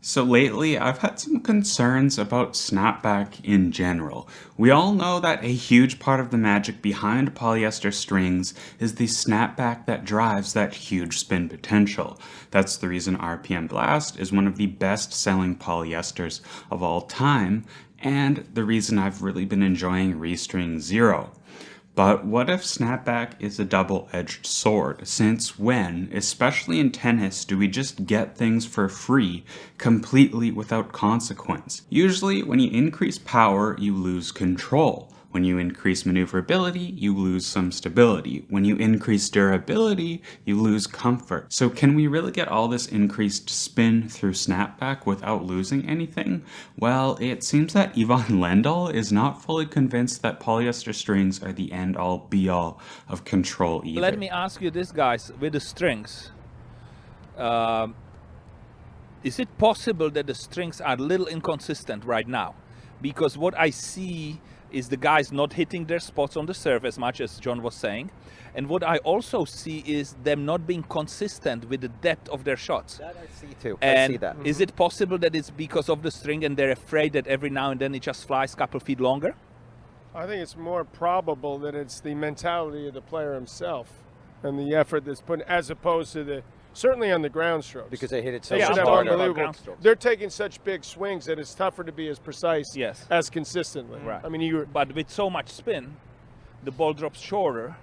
So lately, I've had some concerns about snapback in general. We all know that a huge part of the magic behind polyester strings is the snapback that drives that huge spin potential. That's the reason RPM Blast is one of the best-selling polyesters of all time, and the reason I've really been enjoying Restring Zero. But what if snapback is a double-edged sword? Since when, especially in tennis, do we just get things for free, completely without consequence? Usually, when you increase power, you lose control. When you increase maneuverability, you lose some stability. When you increase durability, you lose comfort. So can we really get all this increased spin through snapback without losing anything? Well, it seems that Ivan Lendl is not fully convinced that polyester strings are the end-all be-all of control either. Let me ask you this, guys, with the strings. Is it possible that the strings are a little inconsistent right now? Because what I see is the guys not hitting their spots on the serve as much as John was saying. And what I also see is them not being consistent with the depth of their shots. That I see too. And I see that. Is it possible that it's because of the string and they're afraid that every now and then it just flies a couple feet longer? I think it's more probable that it's the mentality of the player himself and the effort that's put, as opposed to the, certainly on the ground strokes. Because they hit it so They should have hard. unbelievable. They're taking such big swings that it's tougher to be as precise Yes. as consistently. Right. I mean, But with so much spin, the ball drops shorter.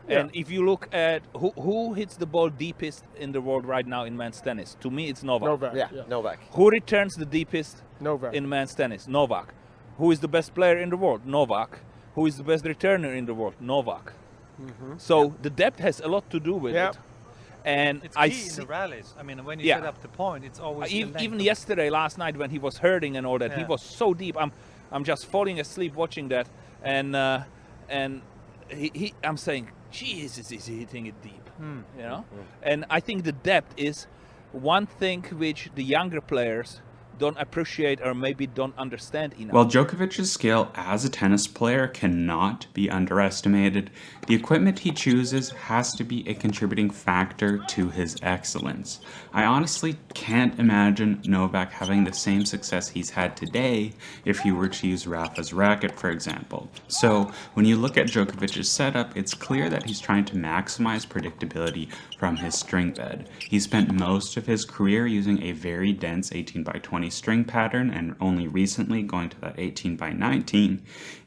Yeah. And if you look at who hits the ball deepest in the world right now in men's tennis, to me it's Novak. Novak. Yeah, Novak. Who returns the deepest Novak. in men's tennis? Novak. Who is the best player in the world? Novak. Who is the best returner in the world? Novak. So the depth has a lot to do with Yeah. it. And It's I key in see, the rallies. I mean, when you Yeah. set up the point, it's always the length even of- yesterday, last night when he was hurting and all that, he Yeah. was so deep. I'm just falling asleep watching that, and I'm saying, Jesus, is he hitting it deep? You know. And I think the depth is one thing which the younger players don't appreciate or maybe don't understand enough. While Djokovic's skill as a tennis player cannot be underestimated, the equipment he chooses has to be a contributing factor to his excellence. I honestly can't imagine Novak having the same success he's had today if he were to use Rafa's racket, for example. So when you look at Djokovic's setup, it's clear that he's trying to maximize predictability from his string bed. He spent most of his career using a very dense 18 by 20 string pattern, and only recently going to that 18 by 19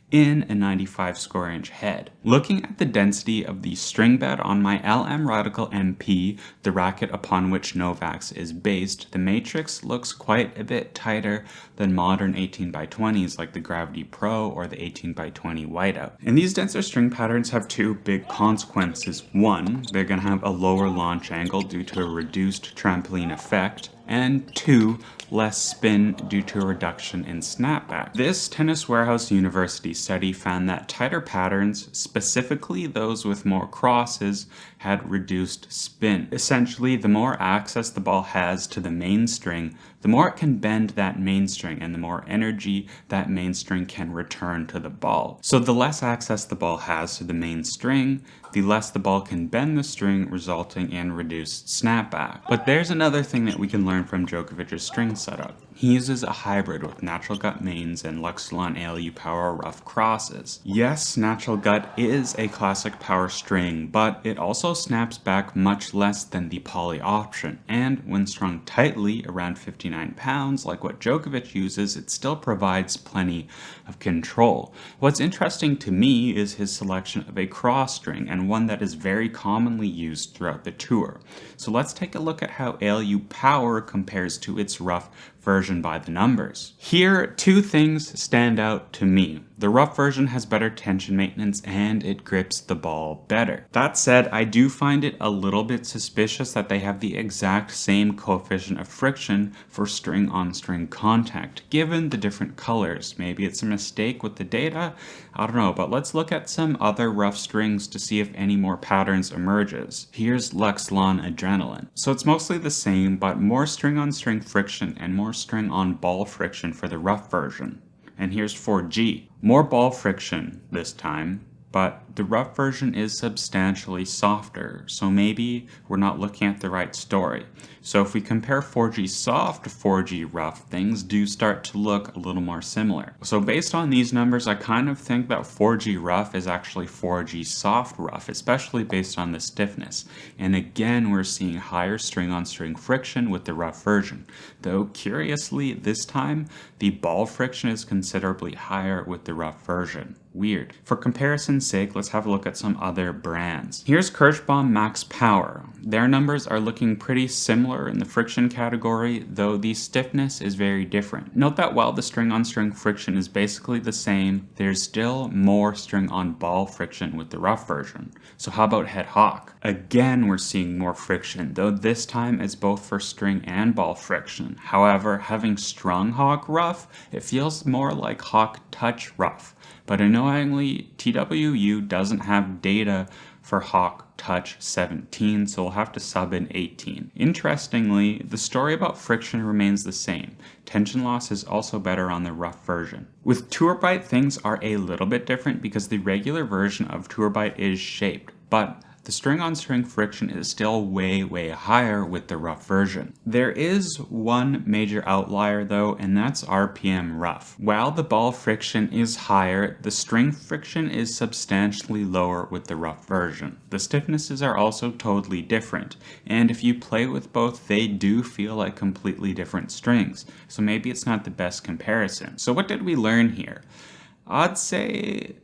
in a 95 square inch head. Looking at the density of the string bed on my LM Radical MP, the racket upon which Novak's is based, the matrix looks quite a bit tighter than modern 18 by 20s like the Gravity Pro or the 18 by 20 Whiteout. And these denser string patterns have two big consequences. One, they're going to have a lower launch angle due to a reduced trampoline effect, and two, less spin due to a reduction in snapback. This Tennis Warehouse University study found that tighter patterns, specifically those with more crosses, had reduced spin. Essentially, the more access the ball has to the main string, the more it can bend that main string and the more energy that main string can return to the ball. So the less access the ball has to the main string, the less the ball can bend the string, resulting in reduced snapback. But there's another thing that we can learn from Djokovic's string setup. He uses a hybrid with natural gut mains and Luxilon ALU Power rough crosses. Yes, natural gut is a classic power string, but it also snaps back much less than the poly option, and when strung tightly around 59 pounds like what Djokovic uses, it still provides plenty of control. What's interesting to me is his selection of a cross string, and one that is very commonly used throughout the tour. So let's take a look at how ALU Power compares to its rough version by the numbers. Here, two things stand out to me. The rough version has better tension maintenance and it grips the ball better. That said, I do find it a little bit suspicious that they have the exact same coefficient of friction for string-on-string contact, given the different colors. Maybe it's a mistake with the data, I don't know, but let's look at some other rough strings to see if any more patterns emerges. Here's Luxilon Adrenaline. So it's mostly the same, but more string-on-string friction and more string-on-ball friction for the rough version. And here's 4G. More ball friction this time, but the rough version is substantially softer, so maybe we're not looking at the right story. So if we compare 4G soft to 4G rough, things do start to look a little more similar. So based on these numbers, I kind of think that 4G rough is actually 4G soft rough, especially based on the stiffness. And again, we're seeing higher string-on-string friction with the rough version. Though curiously, this time, the ball friction is considerably higher with the rough version. Weird. For comparison's sake, let's have a look at some other brands. Here's Kirschbaum Max Power. Their numbers are looking pretty similar in the friction category, though the stiffness is very different. Note that while the string-on-string friction is basically the same, there's still more string-on-ball friction with the rough version. So how about Het Hawk? Again, we're seeing more friction, though this time it's both for string and ball friction. However, having strung Hawk rough, it feels more like Hawk Touch rough. But annoyingly, TWU doesn't have data for Hawk Touch 17, so we'll have to sub in 18. Interestingly, the story about friction remains the same. Tension loss is also better on the rough version. With Tourbite, things are a little bit different because the regular version of Tourbite is shaped, but the string-on-string friction is still way higher with the rough version. There is one major outlier though, and that's RPM rough. While the ball friction is higher, the string friction is substantially lower with the rough version. The stiffnesses are also totally different, and if you play with both, they do feel like completely different strings, so maybe it's not the best comparison. So what did we learn here? I'd say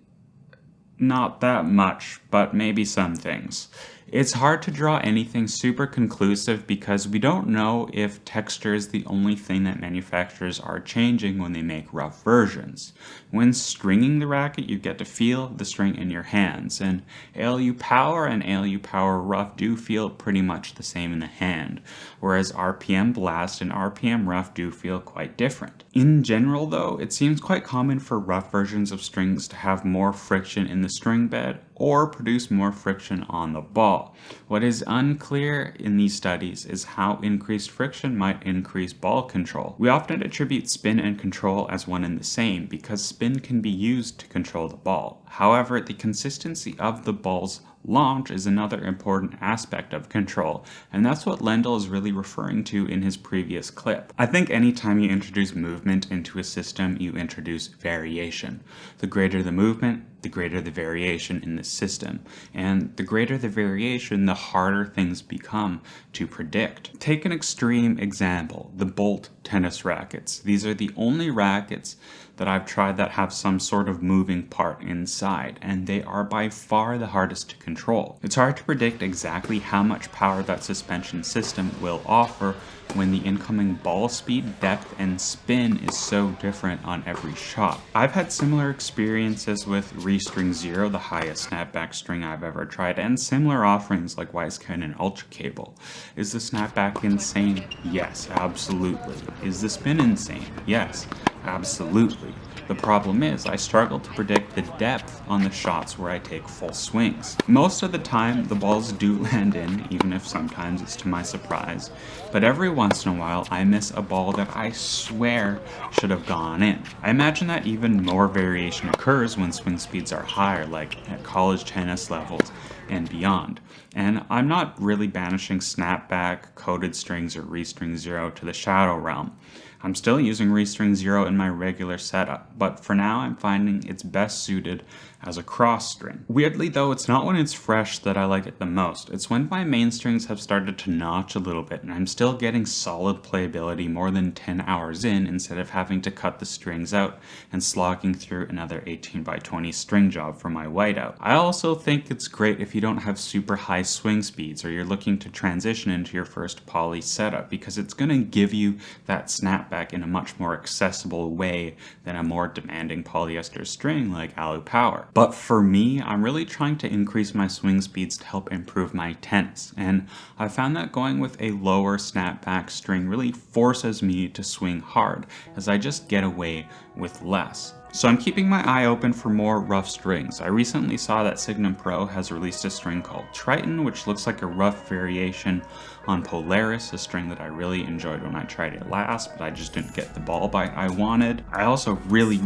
not that much, but maybe some things. It's hard to draw anything super conclusive because we don't know if texture is the only thing that manufacturers are changing when they make rough versions. When stringing the racket, you get to feel the string in your hands, and ALU Power and ALU Power Rough do feel pretty much the same in the hand, whereas RPM Blast and RPM Rough do feel quite different. In general though, it seems quite common for rough versions of strings to have more friction in the string bed or produce more friction on the ball. What is unclear in these studies is how increased friction might increase ball control. We often attribute spin and control as one and the same because spin can be used to control the ball. However, the consistency of the ball's launch is another important aspect of control, and that's what Lendl is really referring to in his previous clip. I think anytime you introduce movement into a system, you introduce variation. The greater the movement, the greater the variation in the system, and the greater the variation, the harder things become to predict. Take an extreme example, the Bolt tennis rackets. These are the only rackets that I've tried that have some sort of moving part inside, and they are by far the hardest to control. It's hard to predict exactly how much power that suspension system will offer when the incoming ball speed, depth, and spin is so different on every shot. I've had similar experiences with Restring Zero, the highest snapback string I've ever tried, and similar offerings like Wisekind and Ultra Cable. Is the snapback insane? Yes, absolutely. Is the spin insane? Yes, absolutely. The problem is, I struggle to predict the depth on the shots where I take full swings. Most of the time, the balls do land in, even if sometimes it's to my surprise, but every once in a while, I miss a ball that I swear should have gone in. I imagine that even more variation occurs when swing speeds are higher, like at college tennis levels and beyond. And I'm not really banishing snapback, coated strings, or Restring Zero to the shadow realm. I'm still using Restring Zero in my regular setup, but for now I'm finding it's best suited as a cross string. Weirdly though, it's not when it's fresh that I like it the most. It's when my main strings have started to notch a little bit and I'm still getting solid playability more than 10 hours in instead of having to cut the strings out and slogging through another 18x20 string job for my whiteout. I also think it's great if you don't have super high swing speeds or you're looking to transition into your first poly setup because it's going to give you that snapback in a much more accessible way than a more demanding polyester string like ALU Power. But for me, I'm really trying to increase my swing speeds to help improve my tennis, and I found that going with a lower snapback string really forces me to swing hard, as I just get away with less. So I'm keeping my eye open for more rough strings. I recently saw that Signum Pro has released a string called Triton, which looks like a rough variation on Polaris, a string that I really enjoyed when I tried it last, but I just didn't get the ball bite I wanted. I also really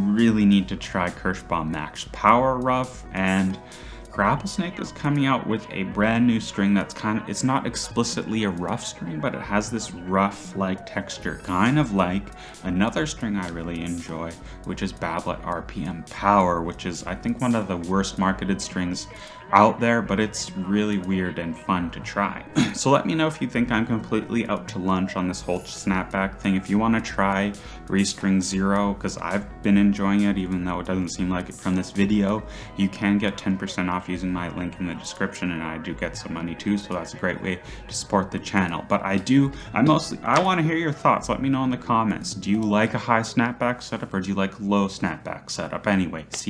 need to try Kirschbaum Max Power Rough, and Grapplesnake is coming out with a brand new string that's it's not explicitly a rough string, but it has this rough-like texture, kind of like another string I really enjoy, which is Bablet RPM Power, which is, I think, one of the worst marketed strings out there, but it's really weird and fun to try. So let me know if you think I'm completely out to lunch on this whole snapback thing. If you want to try Restring Zero, because I've been enjoying it, even though it doesn't seem like it from this video, you can get 10% off using my link in the description, and I do get some money too, so that's a great way to support the channel. But I want to hear your thoughts. Let me know in the comments. Do you like a high snapback setup, or do you like a low snapback setup? Anyway, see ya.